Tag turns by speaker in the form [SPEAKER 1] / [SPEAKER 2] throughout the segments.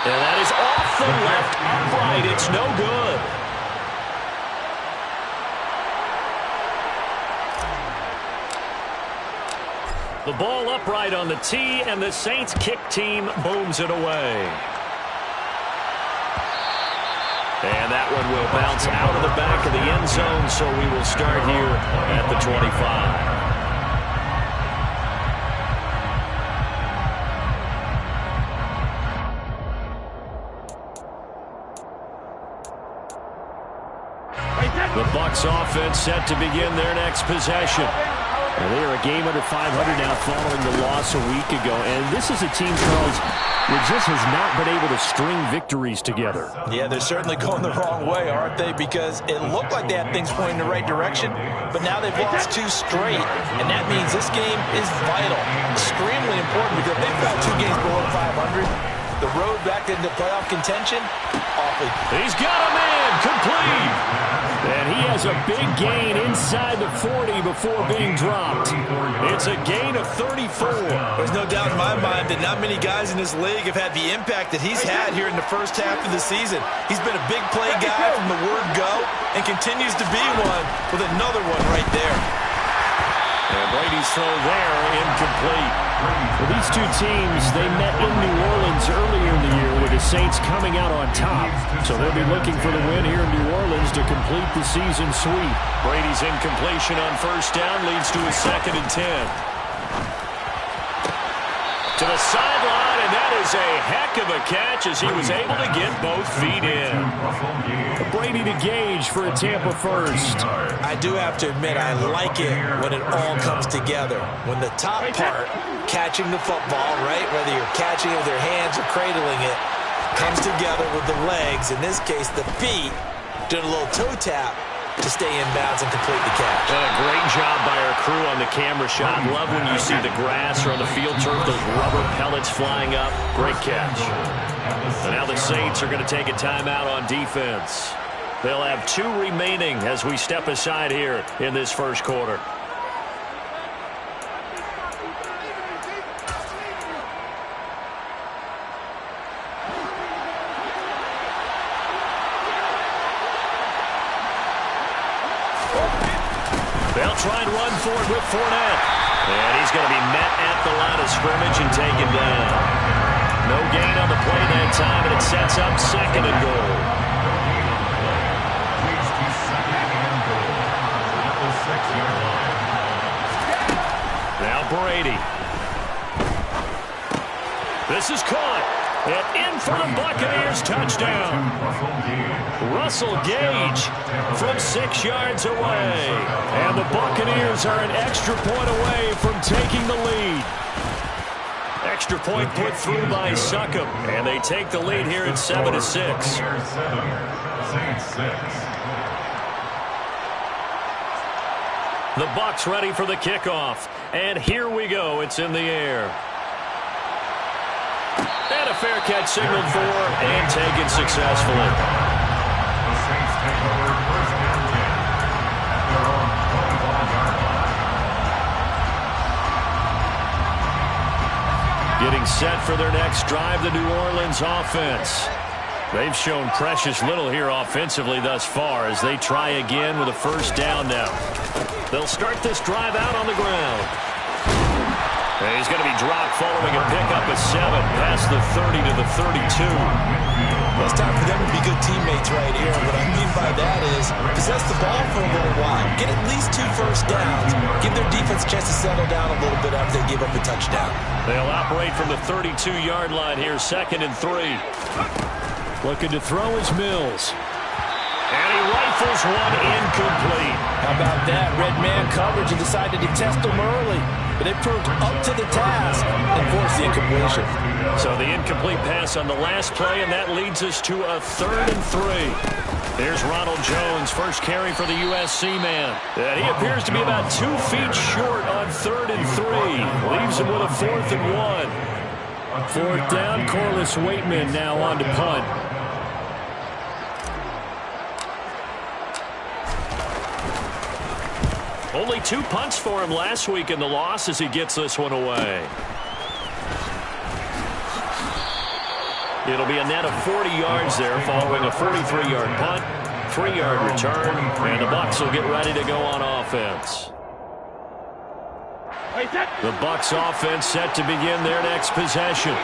[SPEAKER 1] And that is off the left upright. It's no good. The ball upright on the tee, and the Saints kick team booms it away. And that one will bounce out of the back of the end zone, so we will start here at the 25. The Bucs offense set to begin their next possession. And they are a game under 500 now following the loss a week ago. And this is a team, Charles, that just has not been able to string victories together.
[SPEAKER 2] Yeah, they're certainly going the wrong way, aren't they? Because it looked like they had things pointing in the right direction, but now they've lost 2 straight. And that means this game is vital, extremely important, because they've got 2 games below 500. The road back into playoff contention, awfully.
[SPEAKER 1] He's got a man, complete. And he has a big gain inside the 40 before being dropped. It's a gain of 34.
[SPEAKER 2] There's no doubt in my mind that not many guys in this league have had the impact that he's had here in the first half of the season. He's been a big play guy from the word go and continues to be one with another one right there.
[SPEAKER 1] And Brady's throw there, incomplete. Well, these two teams, they met in New Orleans earlier in the year with the Saints coming out on top. So they'll be looking for the win here in New Orleans to complete the season sweep. Brady's incompletion on first down leads to a 2nd and 10. To the sideline, and that is a heck of a catch as he was able to get both feet in. Brady to Gage for a Tampa first.
[SPEAKER 2] I do have to admit, I like it when it all comes together. When the top part, catching the football, right, whether you're catching it with your hands or cradling it, comes together with the legs, in this case the feet, doing a little toe tap to stay in bounds and complete the catch.
[SPEAKER 1] And a great job by our crew on the camera shot. Love when you see the grass or on the field turf, those rubber pellets flying up. Great catch. And now the Saints are going to take a timeout on defense. They'll have 2 remaining as we step aside here in this first quarter. They'll try and run for it with Fournette. And he's going to be met at the line of scrimmage and taken down. No gain on the play that time, and it sets up 2nd and goal. Now Brady. This is caught. And in for the Buccaneers, touchdown. Russell Gage from 6 yards away. And the Buccaneers are an extra point away from taking the lead. Extra point put through by Succop. And they take the lead here at 7-6. The Bucs ready for the kickoff. And here we go. It's in the air. And a fair catch signaled for and taken successfully.
[SPEAKER 3] The Saints take over first and 10 at their own 25 yard line.
[SPEAKER 1] Getting set for their next drive, the New Orleans offense. They've shown precious little here offensively thus far as they try again with a first down now. They'll start this drive out on the ground. And he's going to be dropped following a pickup of 7 past the 30 to the 32.
[SPEAKER 2] Well, it's time for them to be good teammates right here. What I mean by that is possess the ball for a little while. Get at least 2 first downs. Give their defense a chance to settle down a little bit after they give up a touchdown.
[SPEAKER 1] They'll operate from the 32-yard line here, 2nd and 3. Looking to throw is Mills. And he rifles one incomplete.
[SPEAKER 2] How about that? Red man coverage and decided to test them early. But they proved up to the task and forced the incompletion.
[SPEAKER 1] So the incomplete pass on the last play, and that leads us to a 3rd and 3. There's Ronald Jones, first carry for the USC man. And he appears to be about 2 feet short on 3rd and 3. Leaves him with a 4th and 1. 4th down, Corliss Waitman now on to punt. Only 2 punts for him last week in the loss as he gets this one away. It'll be a net of 40 yards there following a 43-yard punt, 3-yard return, and the Bucs will get ready to go on offense. The Bucs offense set to begin their next possession.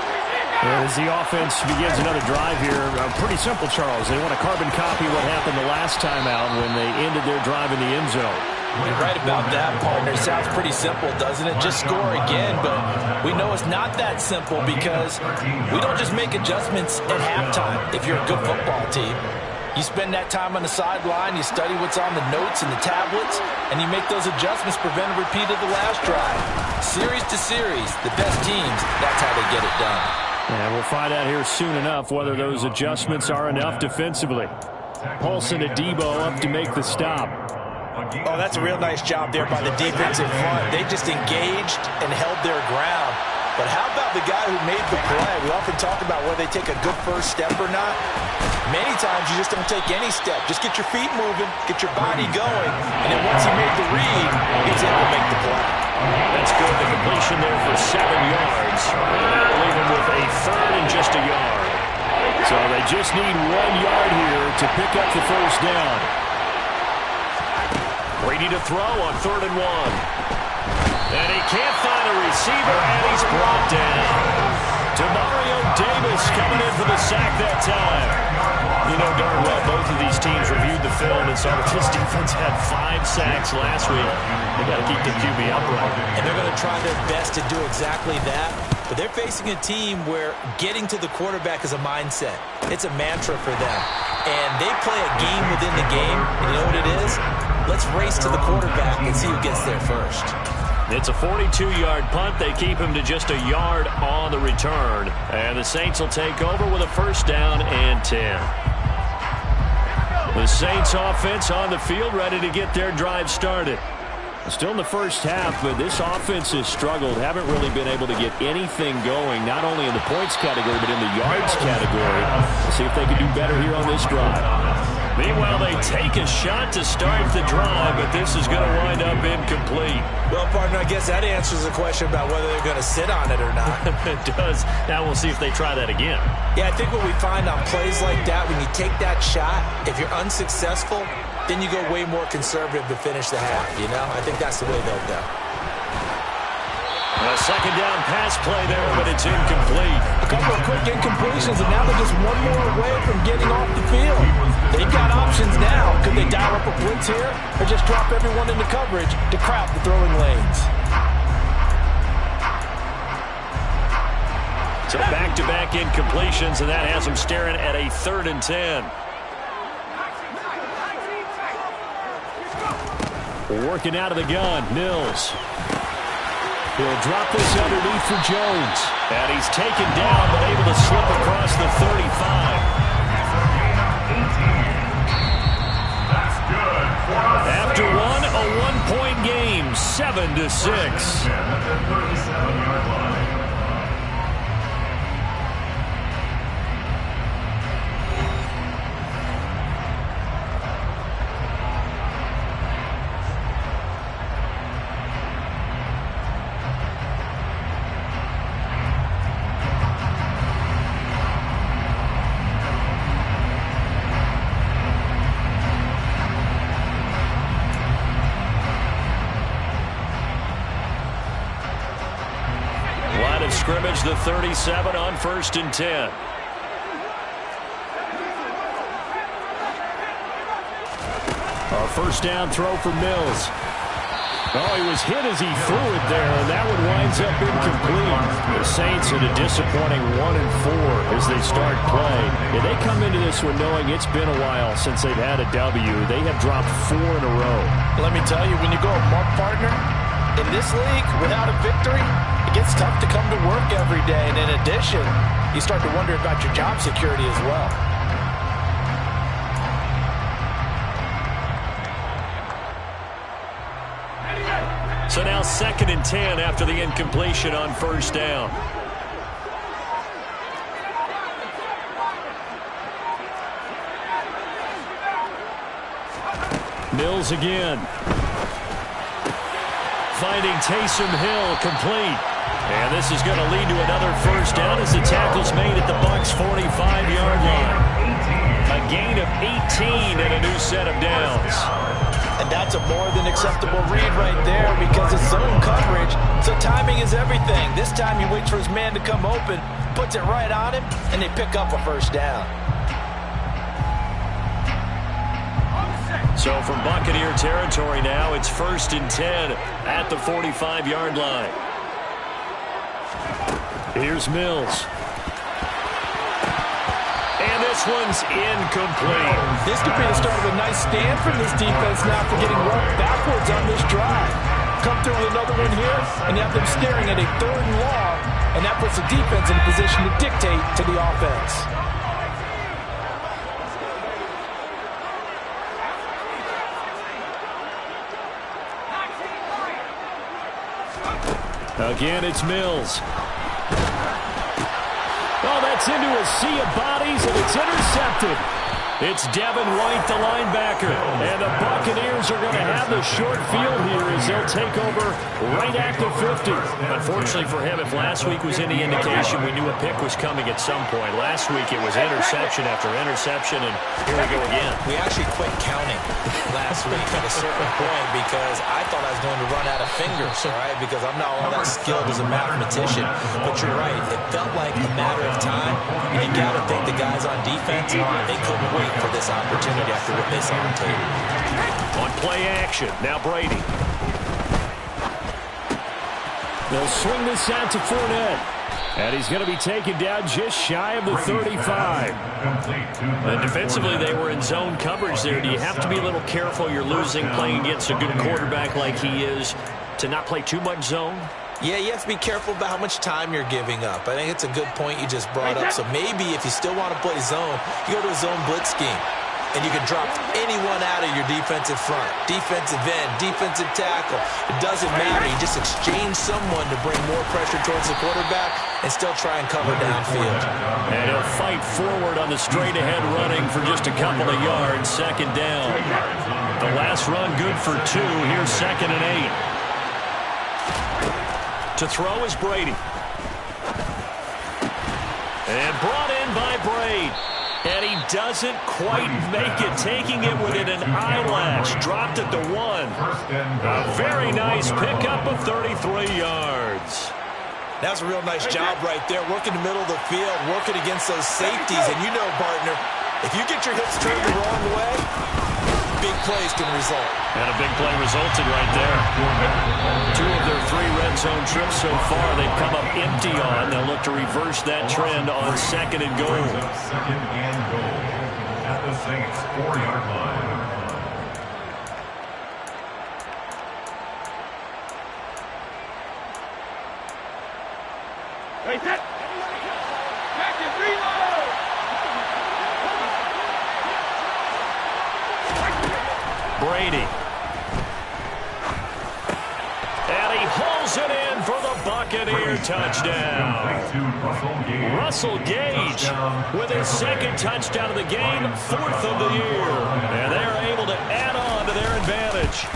[SPEAKER 4] As the offense begins another drive here, pretty simple, Charles. They want to carbon copy what happened the last time out when they ended their drive in the end zone.
[SPEAKER 2] You're right about that, partner. Sounds pretty simple, doesn't it? Just score again, but we know it's not that simple because we don't just make adjustments at halftime if you're a good football team. You spend that time on the sideline, you study what's on the notes and the tablets, and you make those adjustments, prevent a repeat of the last drive. Series to series, the best teams, that's how they get it done.
[SPEAKER 4] And we'll find out here soon enough whether those adjustments are enough defensively. Paulson and Debo up to make the stop.
[SPEAKER 2] Oh, that's a real nice job there by the defense in front. They just engaged and held their ground. But how about the guy who made the play? We often talk about whether they take a good first step or not. Many times you just don't take any step. Just get your feet moving, get your body going, and then once he made the read, he's able to make the play.
[SPEAKER 1] That's good. The completion there for 7 yards. That'll leave him with a third and just a yard.
[SPEAKER 4] So they just need 1 yard here to pick up the first down.
[SPEAKER 1] Brady to throw on 3rd and 1. And he can't find a receiver, and he's brought down. Demario Davis coming in for the sack that time. You know darn well both of these teams reviewed the film and saw that this defense had 5 sacks last week. They got to keep the QB upright.
[SPEAKER 2] And they're going to try their best to do exactly that. But they're facing a team where getting to the quarterback is a mindset. It's a mantra for them. And they play a game within the game. And you know what it is? Let's race to the quarterback and see who gets there first.
[SPEAKER 1] It's a 42-yard punt. They keep him to just a yard on the return. And the Saints will take over with a first down and 10. The Saints offense on the field, ready to get their drive started.
[SPEAKER 4] Still in the first half, but this offense has struggled. Haven't really been able to get anything going, not only in the points category, but in the yards category. We'll see if they can do better here on this drive.
[SPEAKER 1] Meanwhile, they take a shot to start the drive, but this is going to wind up incomplete.
[SPEAKER 2] Well, partner, I guess that answers the question about whether they're going to sit on it or not.
[SPEAKER 1] It does. Now we'll see if they try that again.
[SPEAKER 2] Yeah, I think what we find on plays like that, when you take that shot, if you're unsuccessful, then you go way more conservative to finish the half, you know? I think that's the way they'll go.
[SPEAKER 1] A second down pass play there, but it's incomplete.
[SPEAKER 2] A couple of quick incompletions, and now they're just one more away from getting off the field. They've got options now. Could they dial up a blitz here or just drop everyone into coverage to crowd the throwing lanes?
[SPEAKER 1] So back-to-back incompletions, and that has them staring at a 3rd and 10.
[SPEAKER 4] Working out of the gun, Mills. He'll drop this underneath for Jones.
[SPEAKER 1] And he's taken down, but able to slip across the 35. After one, a one-point game, 7-6. Scrimmage, the 37 on 1st and 10.
[SPEAKER 4] Our first down throw for Mills. Oh, he was hit as he threw it there, and that one winds up incomplete. The Saints in a disappointing 1-4 as they start play. Yeah, they come into this one knowing it's been a while since they've had a W. They have dropped 4 in a row.
[SPEAKER 2] Let me tell you, when you go a month, partner, in this league, without a victory, it gets tough to come to work every day. And in addition, you start to wonder about your job security as well.
[SPEAKER 1] So now 2nd and 10 after the incompletion on 1st down.
[SPEAKER 4] Mills again.
[SPEAKER 1] Finding Taysom Hill complete. And this is going to lead to another first down as the tackle's made at the Bucs' 45-yard line. A gain of 18 and a new set of downs.
[SPEAKER 2] And that's a more than acceptable read right there because it's zone coverage, so timing is everything. This time he waits for his man to come open, puts it right on him, and they pick up a first down.
[SPEAKER 1] So from Buccaneer territory now, it's 1st and 10 at the 45-yard line. Here's Mills. And this one's incomplete.
[SPEAKER 2] This could be the start of a nice stand from this defense now for getting worked backwards on this drive. Come through with another one here, and you have them staring at a 3rd and long, and that puts the defense in a position to dictate to the offense.
[SPEAKER 1] Again, it's Mills. Oh, that's into a sea of bodies, and it's intercepted. It's Devin White, the linebacker. And the Buccaneers are going to have the short field here as they'll take over right at the 50. Unfortunately for him, if last week was any indication, we knew a pick was coming at some point. Last week it was interception after interception, and here we go again.
[SPEAKER 2] We actually quit counting last week at a certain point because I thought I was going to run out of fingers, all right, because I'm not all that skilled as a mathematician. But you're right. It felt like a matter of time, and you got to think the guys on defense, they couldn't wait for this opportunity after what they saw on tape.
[SPEAKER 1] On play action, now Brady. They'll swing this out to Fournette. And he's going to be taken down just shy of the 35. And defensively, they were in zone coverage there. Do you have to be a little careful? You're losing playing against a good quarterback like he is to not play too much zone?
[SPEAKER 2] Yeah, you have to be careful about how much time you're giving up. I think it's a good point you just brought up. So maybe if you still want to play zone, you go to a zone blitz scheme. And you can drop anyone out of your defensive front. Defensive end, defensive tackle. It doesn't matter. You just exchange someone to bring more pressure towards the quarterback and still try and cover downfield.
[SPEAKER 1] And he'll fight forward on the straight-ahead running for just a couple of yards. 2nd down. The last run good for 2. Here's 2nd and 8. To throw is Brady. And brought in by Brady. And he doesn't quite make it, taking it within an eyelash. Dropped at the 1. A very nice pickup of 33 yards.
[SPEAKER 2] That was a real nice job right there, working the middle of the field, working against those safeties. And you know, partner, if you get your hips turned the wrong way, big plays can result.
[SPEAKER 1] And a big play resulted right there. 2 of their 3 red zone trips so far, they've come up empty on. They'll look to reverse that trend on 2nd and goal.
[SPEAKER 3] 2nd and goal at the Saints' 4-yard line.
[SPEAKER 5] Hey, set. Back and reload.
[SPEAKER 1] Brady. And he hauls it in for the Buccaneer touchdown. Russell Gage with his 2nd touchdown of the game, 4th of the year. And they're able to add on to their advantage.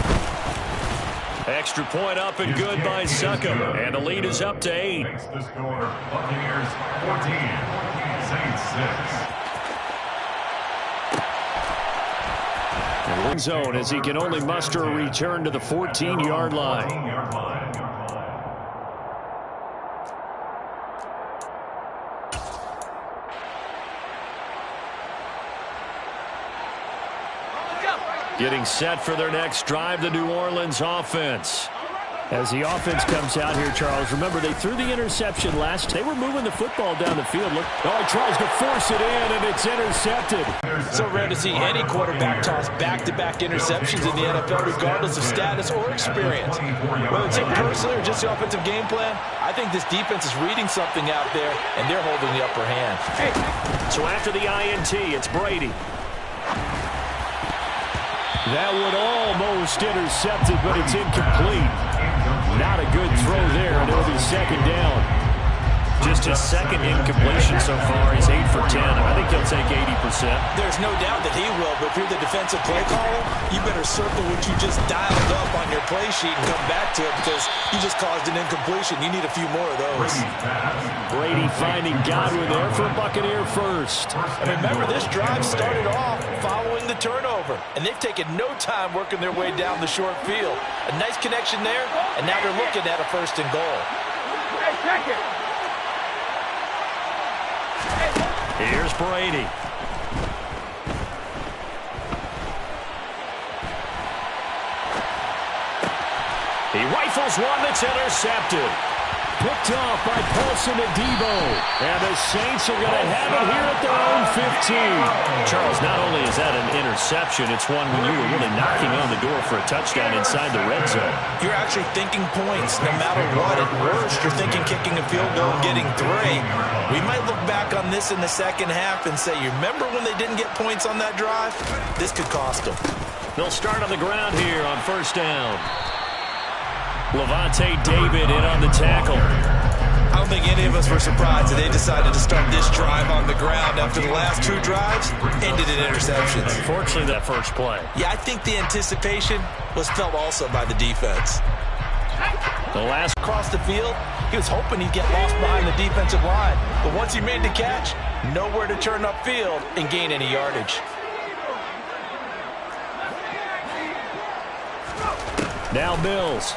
[SPEAKER 1] Extra point up and good by Succop. And the lead is up to 8.
[SPEAKER 3] The score, Buccaneers 14, Saints 6.
[SPEAKER 1] In zone as he can only muster a return to the 14-yard line. Getting set for their next drive, the New Orleans offense. As the offense comes out here, Charles, remember they threw the interception last. They were moving the football down the field. Look, oh, he tries to force it in, and it's intercepted.
[SPEAKER 2] So rare to see any quarterback toss back-to-back interceptions in the NFL, regardless of status or experience. Whether it's him personally or just the offensive game plan, I think this defense is reading something out there, and they're holding the upper hand.
[SPEAKER 1] So after the INT, it's Brady. That would almost intercepted, but it's incomplete. Not a good throw there, and it'll be 2nd down. Just
[SPEAKER 4] just his second incompletion so far. He's 8 for 10. I think he'll take 80%.
[SPEAKER 2] There's no doubt that he will, but if you're the defensive play caller, you better circle what you just dialed up on your play sheet and come back to it because you just caused an incompletion. You need a few more of those.
[SPEAKER 4] Brady finding Godwin there for a Buccaneer first.
[SPEAKER 2] And remember, this drive started off following the turnover, and they've taken no time working their way down the short field. A nice connection there, and now they're looking at a 1st and goal.
[SPEAKER 5] Hey, check it.
[SPEAKER 4] Here's Brady. He rifles one that's intercepted. Picked off by Paulson Adebo. And the Saints are going to have it here at their own 15. Charles, not only is that an interception, it's one when you were really knocking on the door for a touchdown inside the red zone.
[SPEAKER 2] You're actually thinking points no matter what. At worst, you're thinking kicking a field goal and getting 3. We might look back on this in the second half and say, you remember when they didn't get points on that drive? This could cost them.
[SPEAKER 4] They'll start on the ground here on 1st down. Levante David in on the tackle.
[SPEAKER 2] I don't think any of us were surprised that they decided to start this drive on the ground after the last 2 drives ended in interceptions.
[SPEAKER 4] Unfortunately, that first play.
[SPEAKER 2] Yeah, I think the anticipation was felt also by the defense.
[SPEAKER 4] The last
[SPEAKER 2] across the field, he was hoping he'd get lost behind the defensive line. But once he made the catch, nowhere to turn upfield and gain any yardage.
[SPEAKER 4] Now Mills.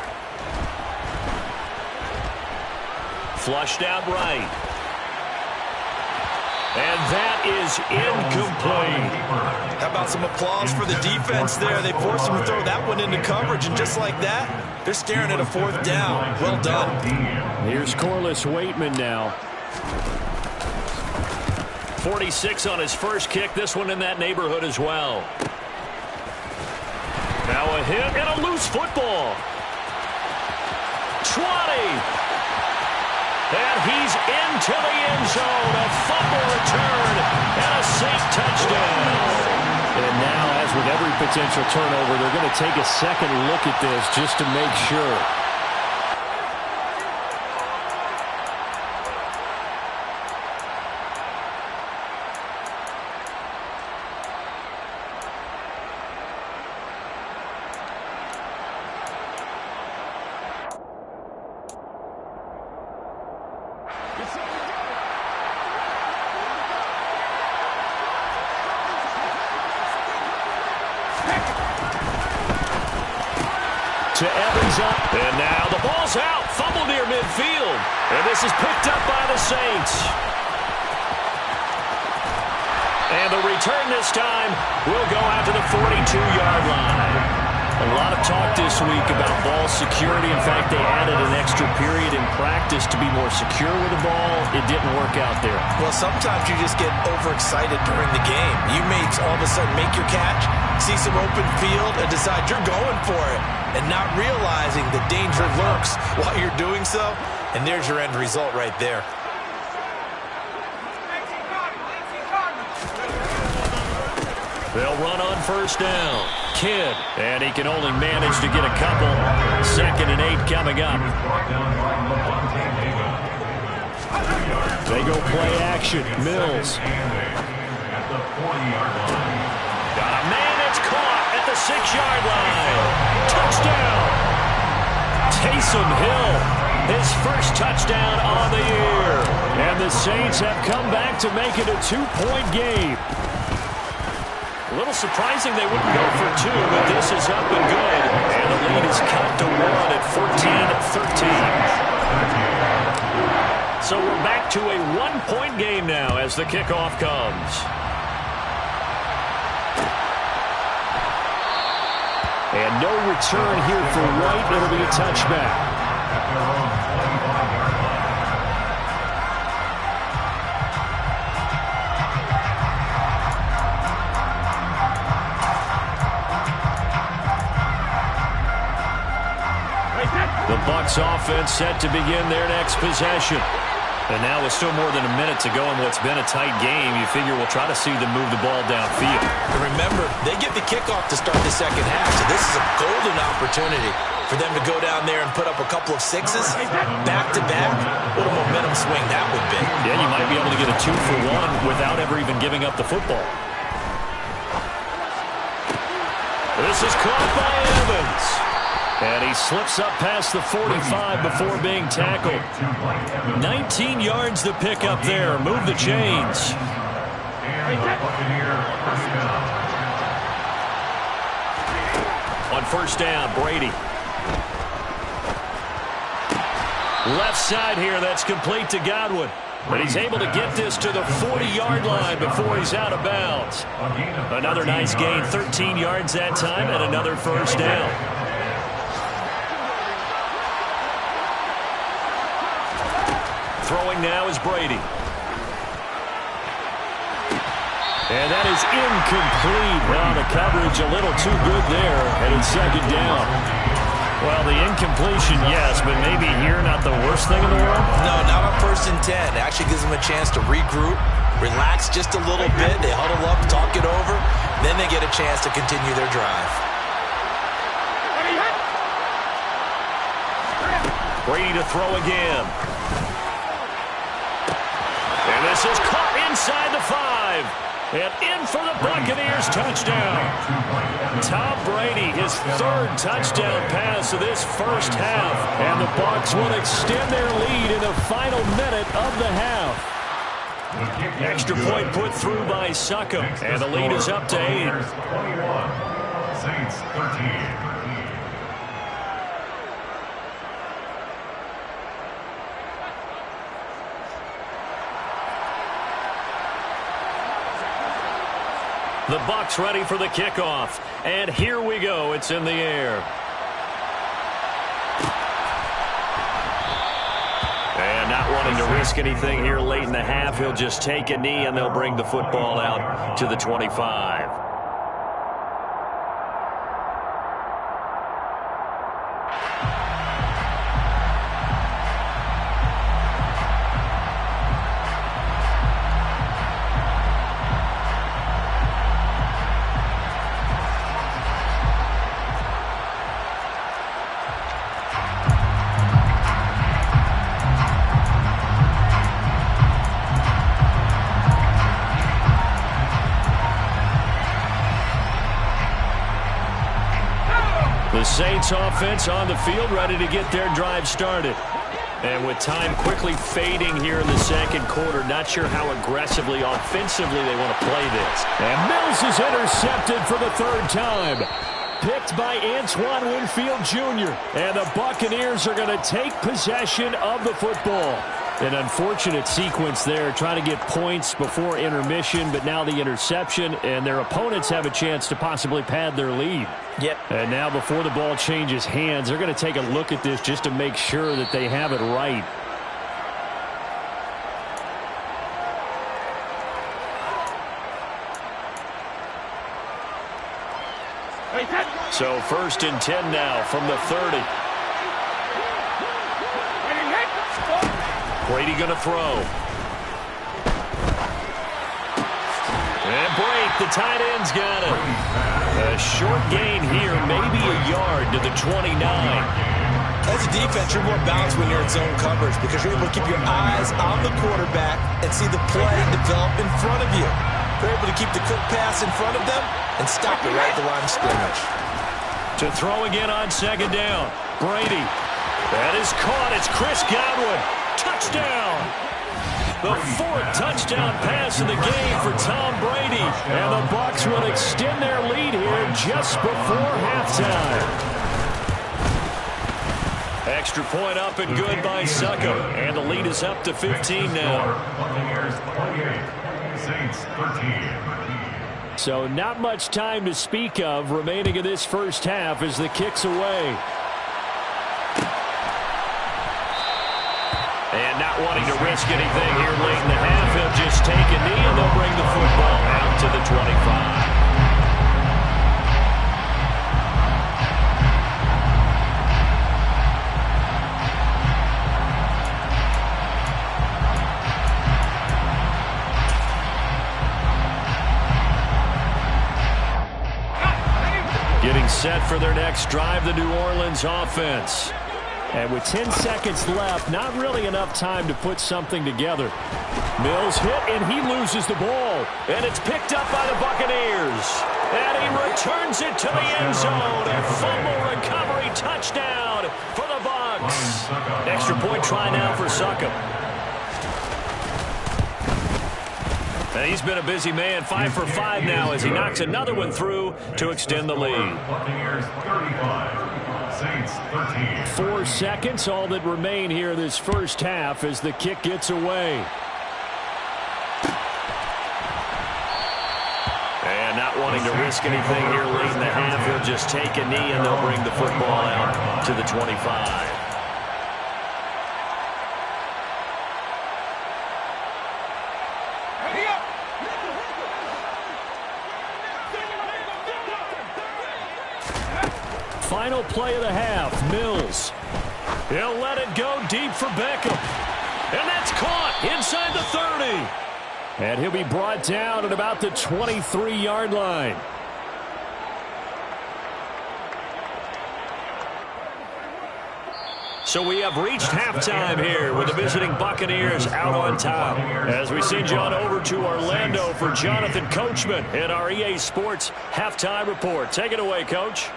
[SPEAKER 4] Flushed out right. And that is incomplete.
[SPEAKER 2] How about some applause for the defense there? They forced him to throw that one into coverage, and just like that, they're staring at a 4th down. Well done.
[SPEAKER 4] Here's Corliss Waitman now. 46 on his first kick. This one in that neighborhood as well. Now a hit and a loose football. 20. And he's into the end zone. A fumble return and a Saint touchdown. And now, as with every potential turnover, they're going to take a second look at this just to make sure. To Evans up. And now the ball's out. Fumble near midfield. And this is picked up by the Saints. And the return this time will go out to the 42-yard line. A lot of talk this week about ball security. In fact, they added an extra period in practice to be more secure with the ball. It didn't work out there.
[SPEAKER 2] Well, sometimes you just get overexcited during the game. You may all of a sudden make your catch, see some open field, and decide you're going for it, and not realizing the danger lurks while you're doing so. And there's your end result right there.
[SPEAKER 4] They'll run on 1st down. Kidd, and he can only manage to get a couple. 2nd and 8 coming up. They go play action. Mills. Got a man that's caught at the 6-yard line. Touchdown. Taysom Hill, his first touchdown on the year. And the Saints have come back to make it a 2-point game. A little surprising they wouldn't go for 2, but this is up and good. And the lead is cut to 1 at 14-13. So we're back to a 1-point game now as the kickoff comes. And no return here for White. It'll be a touchback. The Bucs offense set to begin their next possession. And now with still more than a minute to go in what's been a tight game, you figure we'll try to see them move the ball downfield.
[SPEAKER 2] And remember, they get the kickoff to start the second half, so this is a golden opportunity. For them to go down there and put up a couple of sixes, back-to-back, what a momentum swing that would be.
[SPEAKER 1] Yeah, you might be able to get a 2-for-1 without ever even giving up the football. This is caught by Evans. And he slips up past the 45 before being tackled. 19 yards to pick up there. Move the chains.
[SPEAKER 3] And the Buccaneer first down.
[SPEAKER 1] On first down, Brady. Left side here, that's complete to Godwin. But he's able to get this to the 40-yard line before he's out of bounds. Another nice gain, 13 yards that time, and another first down. Throwing now is Brady. And that is incomplete. Well, the coverage a little too good there, and it's second down. Well, the incompletion, yes, but maybe here not the worst thing in the world?
[SPEAKER 2] No, not on 1st and 10. It actually gives them a chance to regroup, relax just a little bit. They huddle up, talk it over. Then they get a chance to continue their drive.
[SPEAKER 1] Brady to throw again. And this is caught inside the 5. And in for the Buccaneers, touchdown. Tom Brady, his 3rd touchdown pass of this first half. And the Bucs will extend their lead in the final minute of the half. Extra point put through by Succop. And the lead is up to 8.
[SPEAKER 3] 21, Saints 13.
[SPEAKER 1] The Bucs ready for the kickoff. And here we go. It's in the air. And not wanting to risk anything here late in the half, he'll just take a knee and they'll bring the football out to the 25. Saints offense on the field, ready to get their drive started. And with time quickly fading here in the second quarter, not sure how aggressively, offensively they want to play this. And Mills is intercepted for the 3rd time. Picked by Antoine Winfield Jr. And the Buccaneers are going to take possession of the football. An unfortunate sequence there, trying to get points before intermission, but now the interception, and their opponents have a chance to possibly pad their lead.
[SPEAKER 2] Yep.
[SPEAKER 1] And now before the ball changes hands, they're going to take a look at this just to make sure that they have it right. So 1st and 10 now from the 30. Brady going to throw. And break. The tight end's got it. A short gain here, maybe a yard to the 29.
[SPEAKER 2] As a defense, you're more balanced when you're in zone coverage because you're able to keep your eyes on the quarterback and see the play develop in front of you. They're able to keep the quick pass in front of them and stop it right at the line of scrimmage.
[SPEAKER 1] To throw again on 2nd down. Brady. That is caught. It's Chris Godwin. Touchdown! The 4th touchdown pass of the game for Tom Brady. And the Bucs will extend their lead here just before halftime. Extra point up and good by Succop. And the lead is up to 15 now.
[SPEAKER 3] Buccaneers 28, Saints 13.
[SPEAKER 1] So not much time to speak of remaining in this first half as the kick's away. And not wanting to risk anything here late in the half, he'll just take a knee and they'll bring the football out to the 25. Getting set set for their next drive, the New Orleans offense.
[SPEAKER 4] And with 10 seconds left, not really enough time to put something together. Mills hit, and he loses the ball.
[SPEAKER 1] And it's picked up by the Buccaneers. And he returns it to the end zone. A fumble recovery touchdown for the Bucs. Extra point try now for Succop. And he's been a busy man, 5 for 5 now as he knocks another one through to extend the lead.
[SPEAKER 3] Buccaneers 35, Saints 13.
[SPEAKER 4] 4 seconds, all that remain here this first half as the kick gets away.
[SPEAKER 1] And not wanting to risk anything here late in the half, he'll just take a knee and they'll bring the football out to the 25.
[SPEAKER 4] Final play of the half, Mills.
[SPEAKER 1] He'll let it go deep for Beckham. And that's caught inside the 30.
[SPEAKER 4] And he'll be brought down at about the 23-yard line.
[SPEAKER 1] So we have reached halftime here with the visiting Buccaneers out on top. As we send you on over to Orlando for Jonathan Coachman in our EA Sports Halftime Report. Take it away, Coach.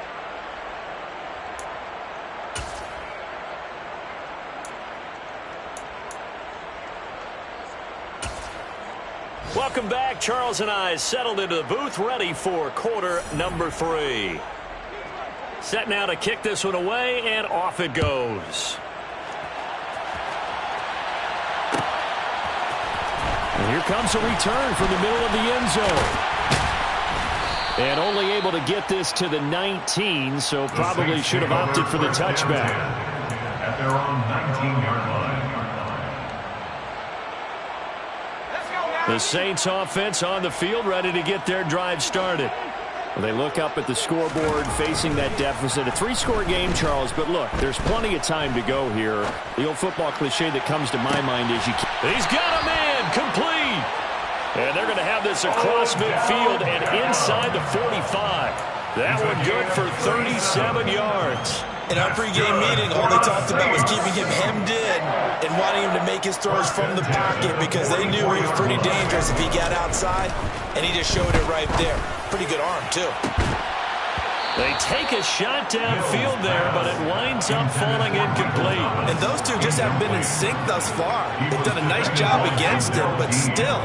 [SPEAKER 1] Welcome back. Charles and I settled into the booth, ready for quarter number 3. Set now to kick this one away, and off it goes.
[SPEAKER 4] And here comes a return from the middle of the end zone. And only able to get this to the 19, so probably should have opted for the touchback.
[SPEAKER 3] At their own 19-yard line.
[SPEAKER 4] The Saints offense on the field, ready to get their drive started. Well, they look up at the scoreboard, facing that deficit. A 3-score game, Charles, but look, there's plenty of time to go here. The old football cliche that comes to my mind is
[SPEAKER 1] he's got a man, complete. And they're going to have this across midfield and inside the 45. That one good for 37 yards.
[SPEAKER 2] In our pregame meeting, all they talked about was keeping him hemmed in and wanting him to make his throws from the pocket because they knew he was pretty dangerous if he got outside, and he just showed it right there. Pretty good arm, too.
[SPEAKER 1] They take a shot downfield there, but it winds up falling incomplete.
[SPEAKER 2] And those two just haven't been in sync thus far. They've done a nice job against him, but still,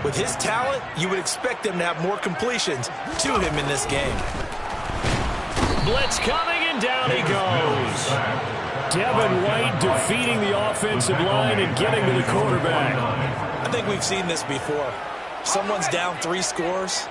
[SPEAKER 2] with his talent, you would expect them to have more completions to him in this game.
[SPEAKER 1] Blitz coming, and down he goes.
[SPEAKER 4] Devin White defeating the offensive line and getting to the quarterback.
[SPEAKER 2] I think we've seen this before. Someone's down 3 scores.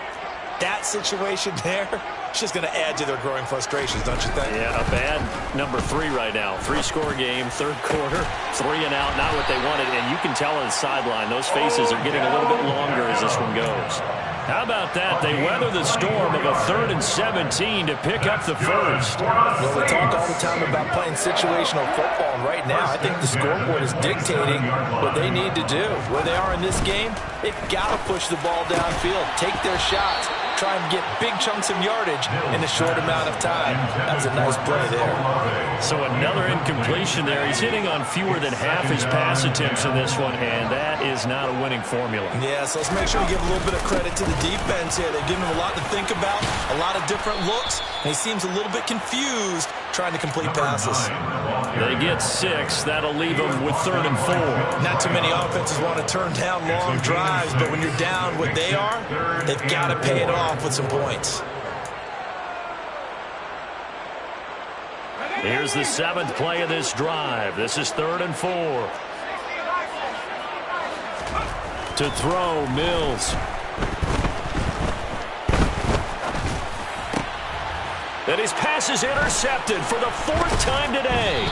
[SPEAKER 2] That situation there, it's just going to add to their growing frustrations, don't you think?
[SPEAKER 1] Yeah, a bad number 3 right now. 3-score game, third quarter, 3 and out, not what they wanted. And you can tell on the sideline, those faces are getting a little bit longer as this one goes. How about that? They weather the storm of a 3rd and 17 to pick up the first.
[SPEAKER 2] Well, we talk all the time about playing situational football, and right now I think the scoreboard is dictating what they need to do. Where they are in this game, they've got to push the ball downfield, take their shots, try and get big chunks of yardage in a short amount of time. That was a nice play there.
[SPEAKER 1] So another incompletion there. He's hitting on fewer than half his pass attempts in this one, and that is not a winning formula.
[SPEAKER 2] Yeah, so let's make sure we give a little bit of credit to the defense here. They've given him a lot to think about, a lot of different looks, and he seems a little bit confused trying to complete passes.
[SPEAKER 1] They get 6. That'll leave them with 3rd and 4.
[SPEAKER 2] Not too many offenses want to turn down long drives, but when you're down what they are, they've got to pay it off with some points.
[SPEAKER 1] Here's the 7th play of this drive. This is 3rd and 4.
[SPEAKER 4] To throw, Mills.
[SPEAKER 1] And his pass is intercepted for the 4th time today.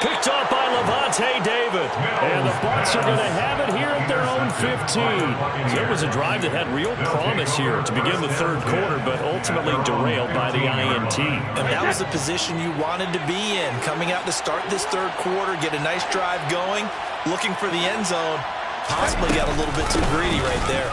[SPEAKER 1] Picked off by Lavonte David.
[SPEAKER 4] And the Bucs are going to have it here at their own 15.
[SPEAKER 1] There was a drive that had real promise here to begin the 3rd quarter, but ultimately derailed by the INT.
[SPEAKER 2] And that was the position you wanted to be in. Coming out to start this 3rd quarter, get a nice drive going, looking for the end zone. Possibly got a little bit too greedy right there.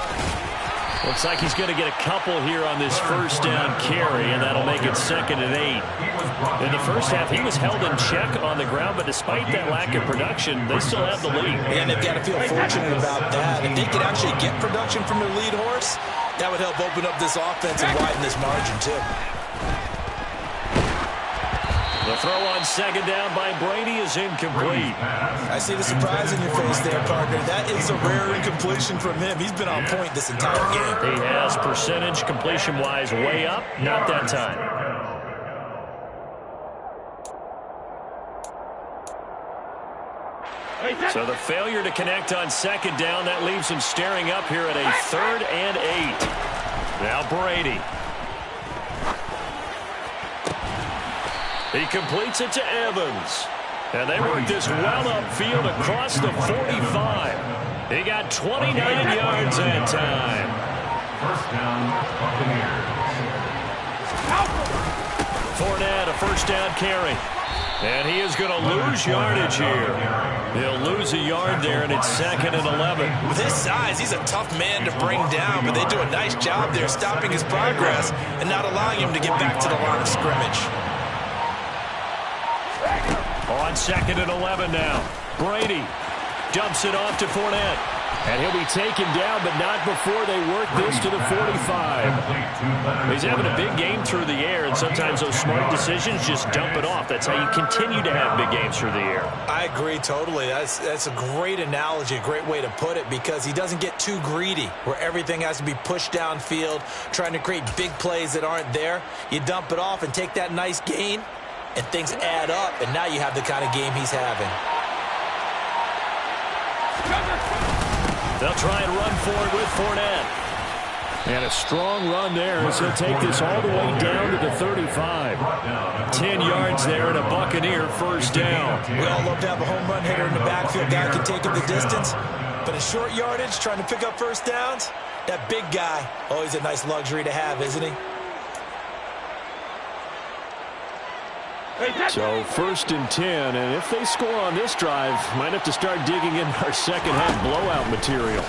[SPEAKER 4] Looks like he's going to get a couple here on this first down carry, and that'll make it 2nd and 8. In the first half, he was held in check on the ground, but despite that lack of production, they still have the lead.
[SPEAKER 2] And they've got to feel fortunate about that. If they could actually get production from their lead horse, that would help open up this offense and widen this margin, too.
[SPEAKER 4] The throw on 2nd down by Brady is incomplete.
[SPEAKER 2] I see the surprise in your face there, partner. That is a rare incompletion from him. He's been on point this entire game.
[SPEAKER 4] He has percentage completion-wise way up, not that time. So the failure to connect on 2nd down, that leaves him staring up here at a 3rd and 8. Now Brady. He completes it to Evans. And they work this well upfield across the 45. He got 29 yards that time.
[SPEAKER 3] First down, Buccaneers.
[SPEAKER 4] Fournette, a first down carry. And he is going to lose yardage here. He'll lose a yard there, and it's 2nd and 11.
[SPEAKER 2] With his size, he's a tough man to bring down, but they do a nice job there stopping his progress and not allowing him to get back to the line of scrimmage.
[SPEAKER 4] On 2nd and 11 now. Brady dumps it off to Fournette. And he'll be taken down, but not before they work this to the 45. He's having a big game through the air, and sometimes those smart decisions just dump it off. That's how you continue to have big games through the air.
[SPEAKER 2] I agree totally. That's a great analogy, a great way to put it, because he doesn't get too greedy where everything has to be pushed downfield, trying to create big plays that aren't there. You dump it off and take that nice gain, and things add up, and now you have the kind of game he's having.
[SPEAKER 4] They'll try and run for it with Fournette. And a strong run there as he'll take this all the way down to the 35. 10 yards there and a Buccaneer first down.
[SPEAKER 2] We all love to have a home run hitter in the backfield. Guy can take him the distance. But in short yardage, trying to pick up first downs, that big guy, always a nice luxury to have, isn't he?
[SPEAKER 4] So 1st and 10, and if they score on this drive, might have to start digging in our second half blowout material.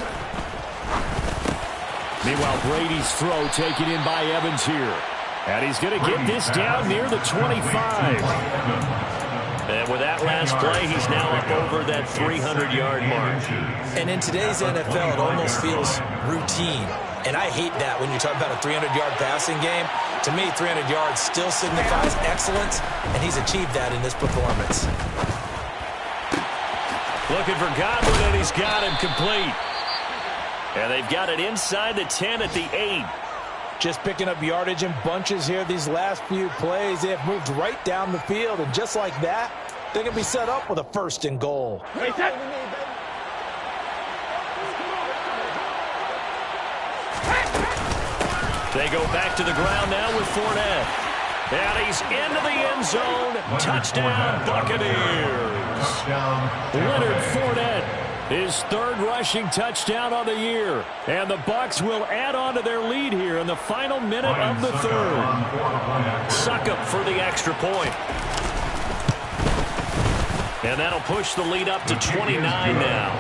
[SPEAKER 4] Meanwhile, Brady's throw taken in by Evans here. And he's going to get this down near the 25. And with that last play, he's now up over that 300-yard mark.
[SPEAKER 2] And in today's NFL, it almost feels routine. And I hate that when you talk about a 300-yard passing game. To me, 300 yards still signifies excellence, and he's achieved that in this performance.
[SPEAKER 4] Looking for Godwin, and he's got him complete. And they've got it inside the 10 at the 8.
[SPEAKER 2] Just picking up yardage in bunches here these last few plays. They have moved right down the field, and just like that, they can be set up with a 1st and goal.
[SPEAKER 4] They go back to the ground now with Fournette. And he's into the end zone. Touchdown, Buccaneers. Leonard Fournette, his 3rd rushing touchdown on the year. And the Bucs will add on to their lead here in the final minute of the 3rd. Succop for the extra point. And that'll push the lead up to 29 now.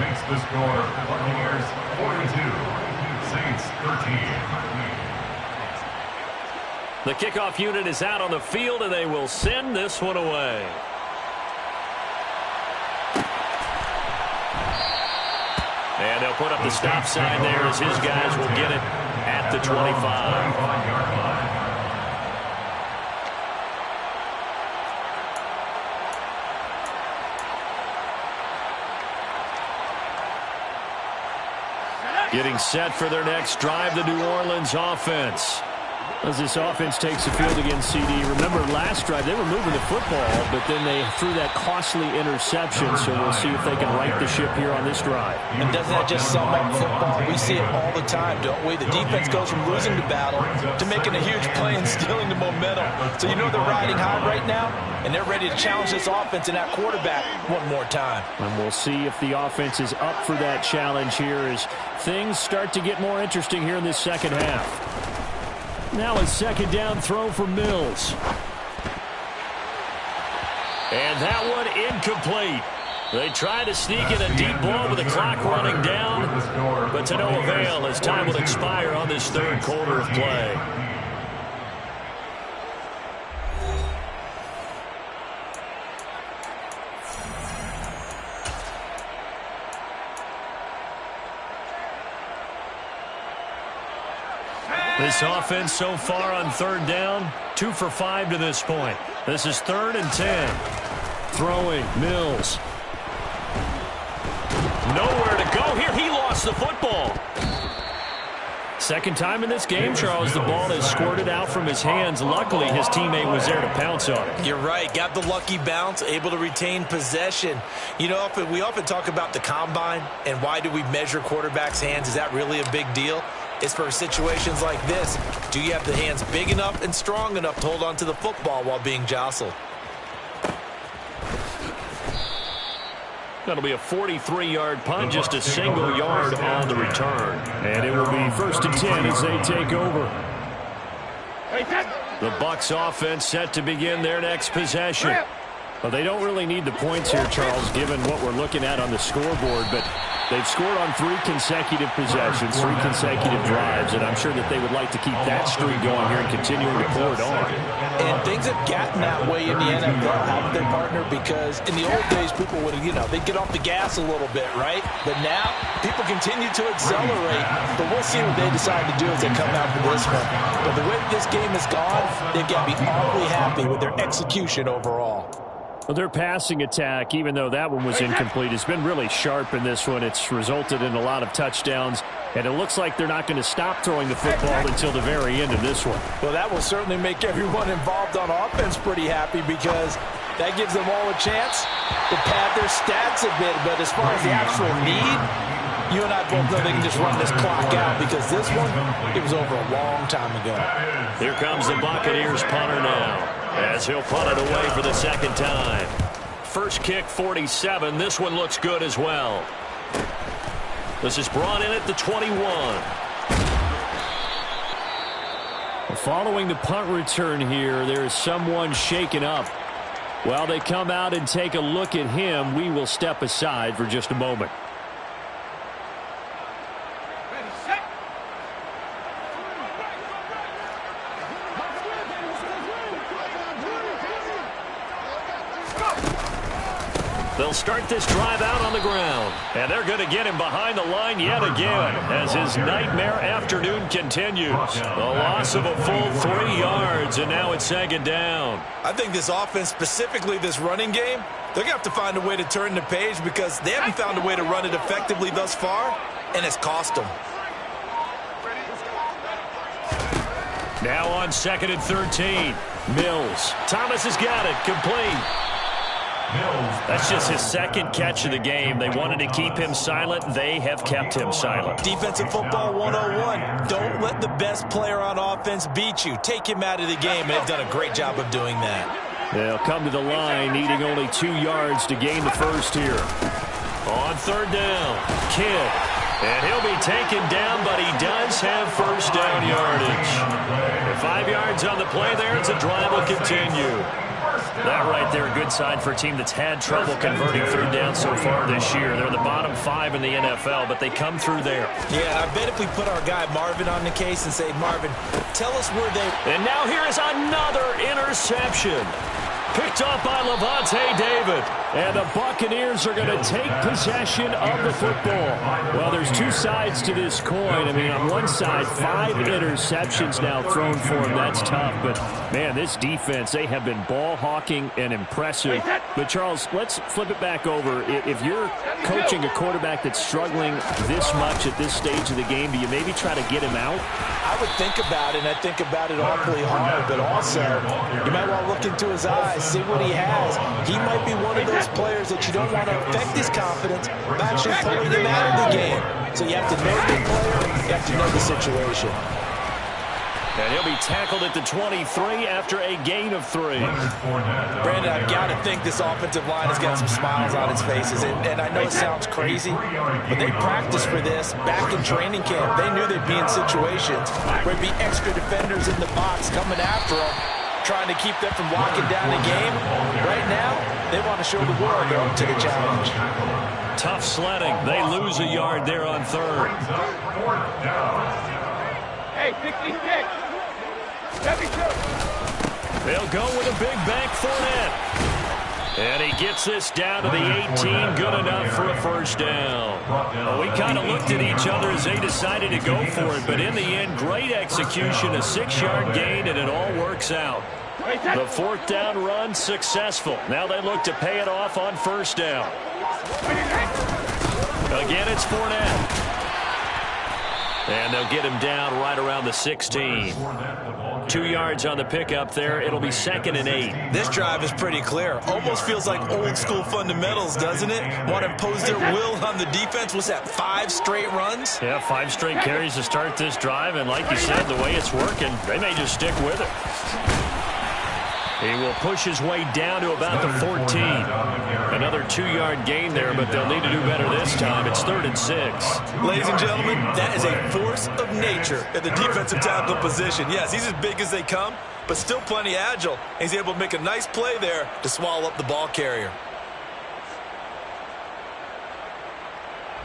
[SPEAKER 3] Makes the score Buccaneers 42. Saints 13.
[SPEAKER 4] The kickoff unit is out on the field, and they will send this one away. And they'll put up the stop sign there as his guys will get it at the 25. Getting set for their next drive, the New Orleans offense. As this offense takes the field against CD, remember last drive they were moving the football, but then they threw that costly interception, so we'll see if they can right the ship here on this drive.
[SPEAKER 2] And doesn't that just sum up football? We see it all the time, don't we? The defense goes from losing the battle to making a huge play and stealing the momentum. So you know they're riding high right now, and they're ready to challenge this offense and that quarterback one more time.
[SPEAKER 4] And we'll see if the offense is up for that challenge here as things start to get more interesting here in this second half. Now a 2nd down throw for Mills. And that one incomplete.
[SPEAKER 1] They try to sneak in a deep ball with the clock running down, but to no avail as time will expire on this third quarter of play. This offense so far on third down, 2 for 5 to this point. This is 3rd and 10.
[SPEAKER 4] Throwing, Mills.
[SPEAKER 1] Nowhere to go here. He lost the football.
[SPEAKER 4] Second time in this game, Charles, the ball has squirted out from his hands. Luckily, his teammate was there to pounce on it.
[SPEAKER 2] You're right. Got the lucky bounce, able to retain possession. You know, we often talk about the combine and why do we measure quarterbacks' hands. Is that really a big deal? It's for situations like this. Do you have the hands big enough and strong enough to hold on to the football while being jostled?
[SPEAKER 1] That'll be a 43-yard punt, just a single yard on the return.
[SPEAKER 4] And it will be 1st and 10 as they take over.
[SPEAKER 1] The Bucs offense set to begin their next possession.
[SPEAKER 4] Well, they don't really need the points here, Charles, given what we're looking at on the scoreboard, but they've scored on 3 consecutive possessions, 3 consecutive drives, and I'm sure that they would like to keep that streak going here and continuing to pour it on.
[SPEAKER 2] And things have gotten that way in the NFL, haven't they, partner? Because in the old days, people would, they'd get off the gas a little bit, right? But now, people continue to accelerate, but we'll see what they decide to do as they come out for this one. But the way this game has gone, they've got to be awfully happy with their execution overall.
[SPEAKER 4] Well, their passing attack, even though that one was incomplete, has been really sharp in this one. It's resulted in a lot of touchdowns, and it looks like they're not going to stop throwing the football until the very end of this one.
[SPEAKER 2] Well, that will certainly make everyone involved on offense pretty happy because that gives them all a chance to pad their stats a bit. But as far as the actual need, you and I both know they can just run this clock out because this one, it was over a long time ago.
[SPEAKER 1] Here comes the Buccaneers punter now, as he'll punt it away for the second time. First kick, 47. This one looks good as well. This is brought in at the 21.
[SPEAKER 4] Following the punt return here, there is someone shaken up. While they come out and take a look at him, we will step aside for just a moment.
[SPEAKER 1] They'll start this drive out on the ground. And they're going to get him behind the line yet again as his nightmare afternoon continues. A loss of a full 3 yards, and now it's 2nd down.
[SPEAKER 2] I think this offense, specifically this running game, they're going to have to find a way to turn the page because they haven't found a way to run it effectively thus far, and it's cost them.
[SPEAKER 1] Now on 2nd and 13. Mills. Thomas has got it. Complete. That's just his 2nd catch of the game. They wanted to keep him silent. They have kept him silent.
[SPEAKER 2] Defensive football 101. Don't let the best player on offense beat you. Take him out of the game, and they've done a great job of doing that.
[SPEAKER 4] They'll come to the line, needing only 2 yards to gain the first here.
[SPEAKER 1] On 3rd down, Kidd. And he'll be taken down, but he does have first down yardage. And 5 yards on the play there, it's a drive will continue. That right there, a good sign for a team that's had trouble converting 3rd down so far this year. They're the bottom 5 in the NFL, but they come through there.
[SPEAKER 2] Yeah, I bet if we put our guy Marvin on the case and say, Marvin, tell us where they...
[SPEAKER 1] And now here is another interception. Picked up by Levante David.
[SPEAKER 4] And the Buccaneers are going to take possession of the football. Well, there's 2 sides to this coin. I mean, on one side, 5 interceptions now thrown for him. That's tough. But, man, this defense, they have been ball hawking and impressive. But, Charles, let's flip it back over. If you're coaching a quarterback that's struggling this much at this stage of the game, do you maybe try to get him out?
[SPEAKER 2] I would think about it, and I think about it awfully hard. But also, you might want to look into his eyes, see what he has. He might be one of those players that you don't want to affect his confidence by actually pulling him out of the game. So you have to know your player, you have to know the situation.
[SPEAKER 1] And he'll be tackled at the 23 after a gain of 3.
[SPEAKER 2] Brandon, I've got to think this offensive line has got some smiles on its faces. And I know it sounds crazy, but they practiced for this back in training camp. They knew they'd be in situations where there'd be extra defenders in the box coming after them, trying to keep them from locking down the game. Right now, They want to show the world they're up to the challenge.
[SPEAKER 1] Tough sledding. They lose a yard there on third.
[SPEAKER 5] Hey, 66. 72.
[SPEAKER 1] They'll go with a big bank Fournette. And he gets this down to the 18, good enough for a first down. Well, we kind of looked at each other as they decided to go for it, but in the end, great execution, a 6-yard gain, and it all works out. The fourth down run successful. Now they look to pay it off on first down. Again, it's Fournette. And they'll get him down right around the 16. 2 yards on the pickup there. It'll be 2nd and 8.
[SPEAKER 2] This drive is pretty clear. Almost feels like old school fundamentals, doesn't it? Want to impose their will on the defense. What's that, 5 straight runs?
[SPEAKER 1] Yeah, 5 straight carries to start this drive. And like you said, the way it's working, they may just stick with it. He will push his way down to about the 14. Another 2-yard gain there, but they'll need to do better this time. It's 3rd and 6.
[SPEAKER 2] Ladies and gentlemen, that is a force of nature at the defensive tackle position. Yes, he's as big as they come, but still plenty agile. He's able to make a nice play there to swallow up the ball carrier.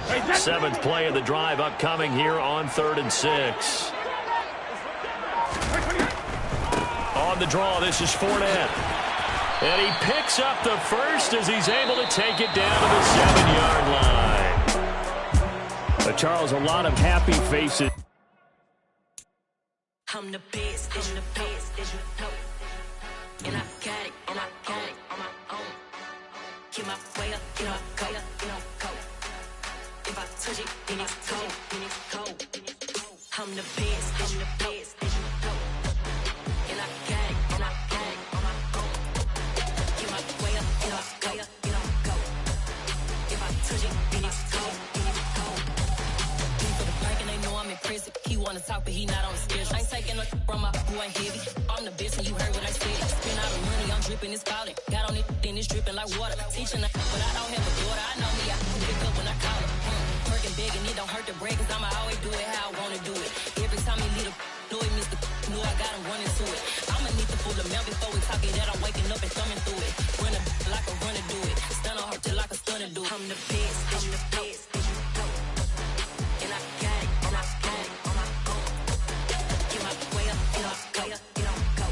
[SPEAKER 1] 7th play of the drive upcoming here on 3rd and 6. On the draw, this is Fournette. And he picks up the first as he's able to take it down to the 7-yard line. Charles, a lot of happy faces.
[SPEAKER 6] I'm the best, and you know. And I got it, on my own. Get my way up, you know, go. If I touch it, then it's cold. I'm the best, and you know. And I got it, on my own. Get my way up, you know, go. If I touch it, then it's cold. For the bank and they know I'm in prison. He wanna talk, but he not on the schedule. I ain't taking nothing from my boy heavy. I'm the best, and you heard what I said. Spend all the money, I'm dripping, it's scalding. Got on it, then it's dripping like water. Teaching, but I don't have a daughter. I know me, I can pick up when I call it. Working big, and it don't hurt the break, cause I'ma always do it how I wanna do it. Every time he lead a know he missed the know I got him running to it. I'ma need to pull the mail before we talk it that I'm waking up and thumbing through it. Run a like a runner do it. Stun on her till like a stunner do it. I'm the best, and the best, and you know. And I got it, on my own. Get my way up, you know, go.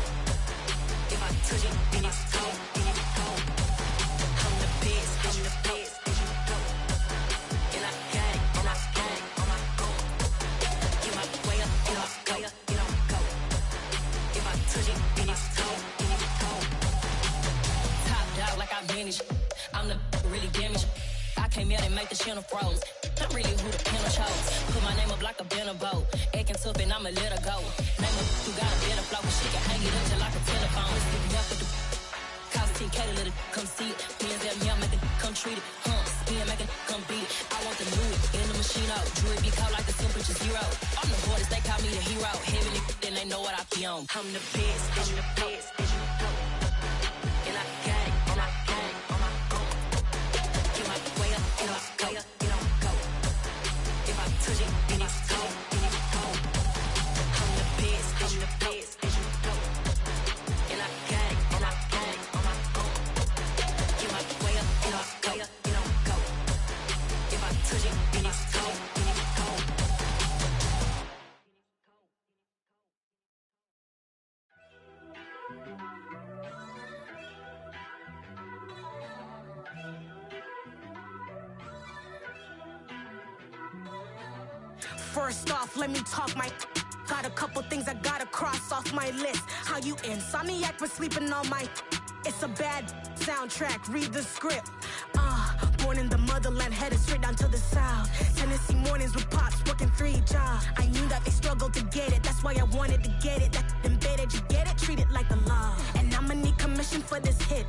[SPEAKER 6] If I touch it, then it's cold. I'm the best, and the best, and you know. And I got it, on my own. Get my way up, you know, go. If I touch it, then it's cold. Top dog like I manage. I'm the really damaged. I came out and make the channel froze. I'm really who the panel chose. Put my name up like a banner boat. Acting tough and I'ma let her go. Name up who got a better flow, but she can hang it up just like a telephone. Cost 10K to let it come see it. Hands at me, I make it come treat it. Spin, make it come beat it. I want the new in the machine out. Jewelry be cold like the temperature 0. I'm the hardest, they call me the hero. Heavenly, then they know what I be on. I'm the best, and the best, and you know. And I got it, on my own. Get my way up, you know, go. If I touch it, then it's cold. I'm the best, and the best, and you know. And I got it, on my own. Get my way up, you know, go. If I touch it, then it's cold.
[SPEAKER 7] First off, let me talk my. Got a couple things I gotta cross off my list. How you insomniac for sleeping on my. It's a bad soundtrack, read the script. Born in the motherland, headed straight down to the south. Tennessee mornings with pops, working 3 jobs. I knew that they struggled to get it, that's why I wanted to get it. That embedded, you get it, treat it like the law. And I'ma need commission for this hit.